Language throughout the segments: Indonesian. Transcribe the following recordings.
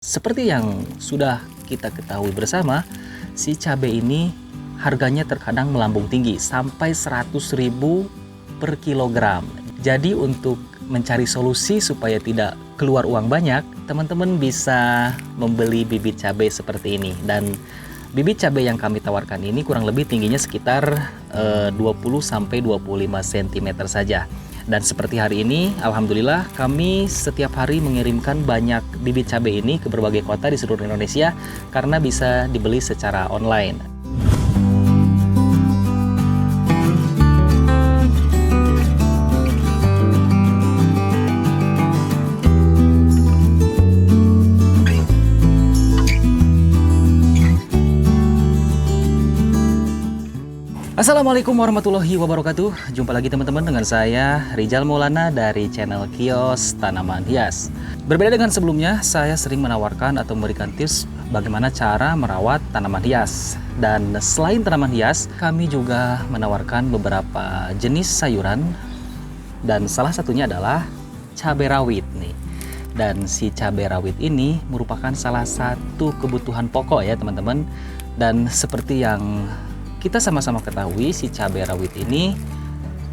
Seperti yang sudah kita ketahui bersama, si cabai ini harganya terkadang melambung tinggi sampai 100.000 per kilogram. Jadi untuk mencari solusi supaya tidak keluar uang banyak, teman-teman bisa membeli bibit cabai seperti ini. Dan bibit cabai yang kami tawarkan ini kurang lebih tingginya sekitar 20-25 cm saja. Dan seperti hari ini, alhamdulillah kami setiap hari mengirimkan banyak bibit cabai ini ke berbagai kota di seluruh Indonesia karena bisa dibeli secara online. Assalamualaikum warahmatullahi wabarakatuh. Jumpa lagi teman-teman dengan saya Rizal Maulana dari channel Kios Tanaman Hias. Berbeda dengan sebelumnya, saya sering menawarkan atau memberikan tips bagaimana cara merawat tanaman hias. Dan selain tanaman hias, kami juga menawarkan beberapa jenis sayuran. Dan salah satunya adalah cabai rawit nih. Dan si cabai rawit ini merupakan salah satu kebutuhan pokok ya teman-teman. Dan seperti yang kita sama-sama ketahui, si cabai rawit ini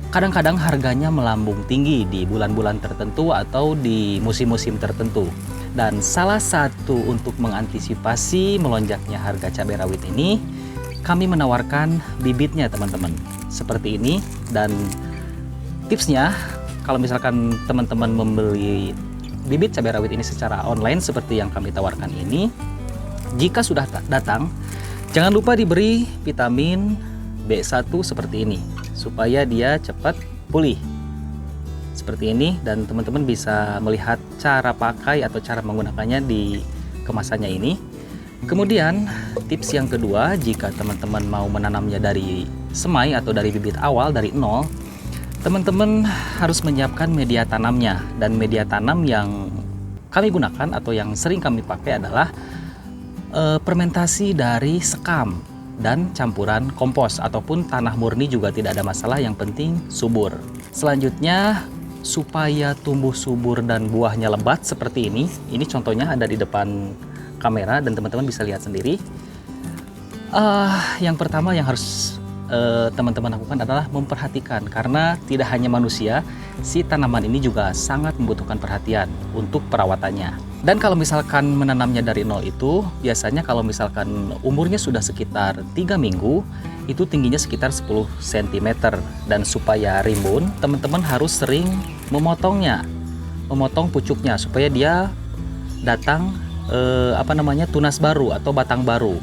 kadang-kadang harganya melambung tinggi di bulan-bulan tertentu atau di musim-musim tertentu. Dan salah satu untuk mengantisipasi melonjaknya harga cabai rawit ini, kami menawarkan bibitnya teman-teman. Seperti ini. Dan tipsnya, kalau misalkan teman-teman membeli bibit cabai rawit ini secara online seperti yang kami tawarkan ini, jika sudah datang, jangan lupa diberi vitamin B1 seperti ini supaya dia cepat pulih seperti ini. Dan teman-teman bisa melihat cara pakai atau cara menggunakannya di kemasannya ini. Kemudian tips yang kedua, jika teman-teman mau menanamnya dari semai atau dari bibit awal dari nol, teman-teman harus menyiapkan media tanamnya. Dan media tanam yang kami gunakan atau yang sering kami pakai adalah fermentasi dari sekam dan campuran kompos ataupun tanah murni juga tidak ada masalah, yang penting subur. Selanjutnya, supaya tumbuh subur dan buahnya lebat seperti ini contohnya ada di depan kamera dan teman-teman bisa lihat sendiri. Yang pertama yang harus teman-teman lakukan adalah memperhatikan, karena tidak hanya manusia, si tanaman ini juga sangat membutuhkan perhatian untuk perawatannya. Dan kalau misalkan menanamnya dari nol itu, biasanya kalau misalkan umurnya sudah sekitar 3 minggu, itu tingginya sekitar 10 cm. Dan supaya rimbun, teman-teman harus sering memotongnya, memotong pucuknya supaya dia datang tunas baru atau batang baru.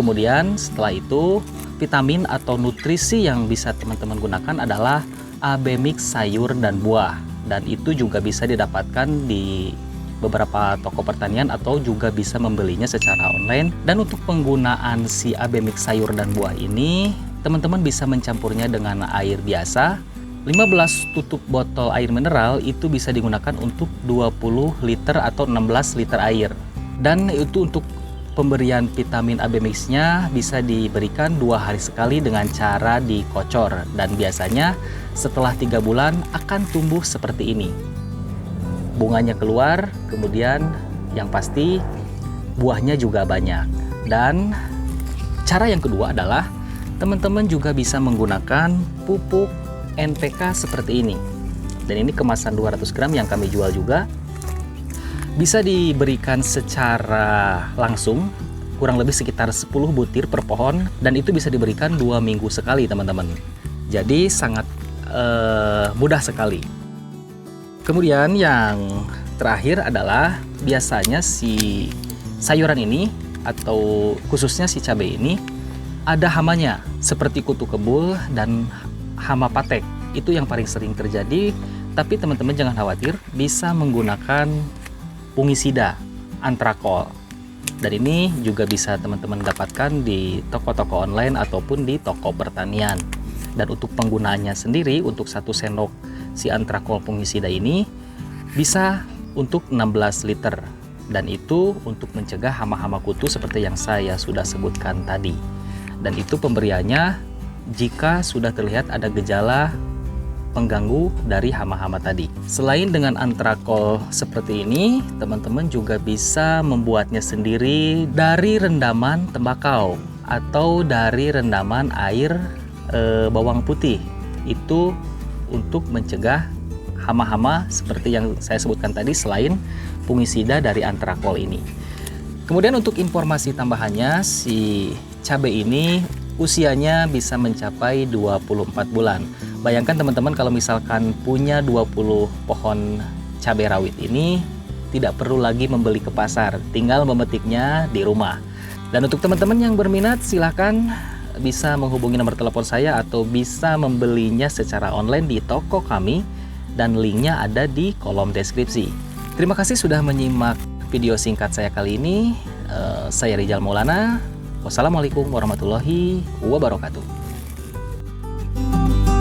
Kemudian setelah itu, vitamin atau nutrisi yang bisa teman-teman gunakan adalah AB mix sayur dan buah. Dan itu juga bisa didapatkan di beberapa toko pertanian atau juga bisa membelinya secara online. Dan untuk penggunaan si AB mix sayur dan buah ini, teman-teman bisa mencampurnya dengan air biasa. 15 tutup botol air mineral itu bisa digunakan untuk 20 liter atau 16 liter air. Dan itu untuk pemberian vitamin AB mix-nya bisa diberikan 2 hari sekali dengan cara dikocor. Dan biasanya setelah 3 bulan akan tumbuh seperti ini. Bunganya keluar, kemudian yang pasti buahnya juga banyak. Dan cara yang kedua adalah teman-teman juga bisa menggunakan pupuk NPK seperti ini. Dan ini kemasan 200 gram yang kami jual juga. Bisa diberikan secara langsung, kurang lebih sekitar 10 butir per pohon, dan itu bisa diberikan 2 minggu sekali teman-teman. Jadi sangat mudah sekali. Kemudian yang terakhir adalah biasanya si sayuran ini atau khususnya si cabai ini ada hamanya seperti kutu kebul dan hama patek. Itu yang paling sering terjadi, tapi teman-teman jangan khawatir, bisa menggunakan fungisida antrakol. Dan ini juga bisa teman-teman dapatkan di toko-toko online ataupun di toko pertanian. Dan untuk penggunaannya sendiri, untuk 1 sendok si antrakol fungisida ini bisa untuk 16 liter. Dan itu untuk mencegah hama-hama kutu seperti yang saya sudah sebutkan tadi. Dan itu pemberiannya jika sudah terlihat ada gejala pengganggu dari hama-hama tadi. Selain dengan antrakol seperti ini, teman-teman juga bisa membuatnya sendiri dari rendaman tembakau atau dari rendaman air bawang putih. Itu untuk mencegah hama-hama seperti yang saya sebutkan tadi selain fungisida dari antrakol ini. Kemudian untuk informasi tambahannya, si cabai ini usianya bisa mencapai 24 bulan. Bayangkan teman-teman kalau misalkan punya 20 pohon cabai rawit ini, tidak perlu lagi membeli ke pasar, tinggal memetiknya di rumah. Dan untuk teman-teman yang berminat, silahkan bisa menghubungi nomor telepon saya atau bisa membelinya secara online di toko kami, dan linknya ada di kolom deskripsi. Terima kasih sudah menyimak video singkat saya kali ini. Saya Rizal Maulana. Wassalamualaikum warahmatullahi wabarakatuh.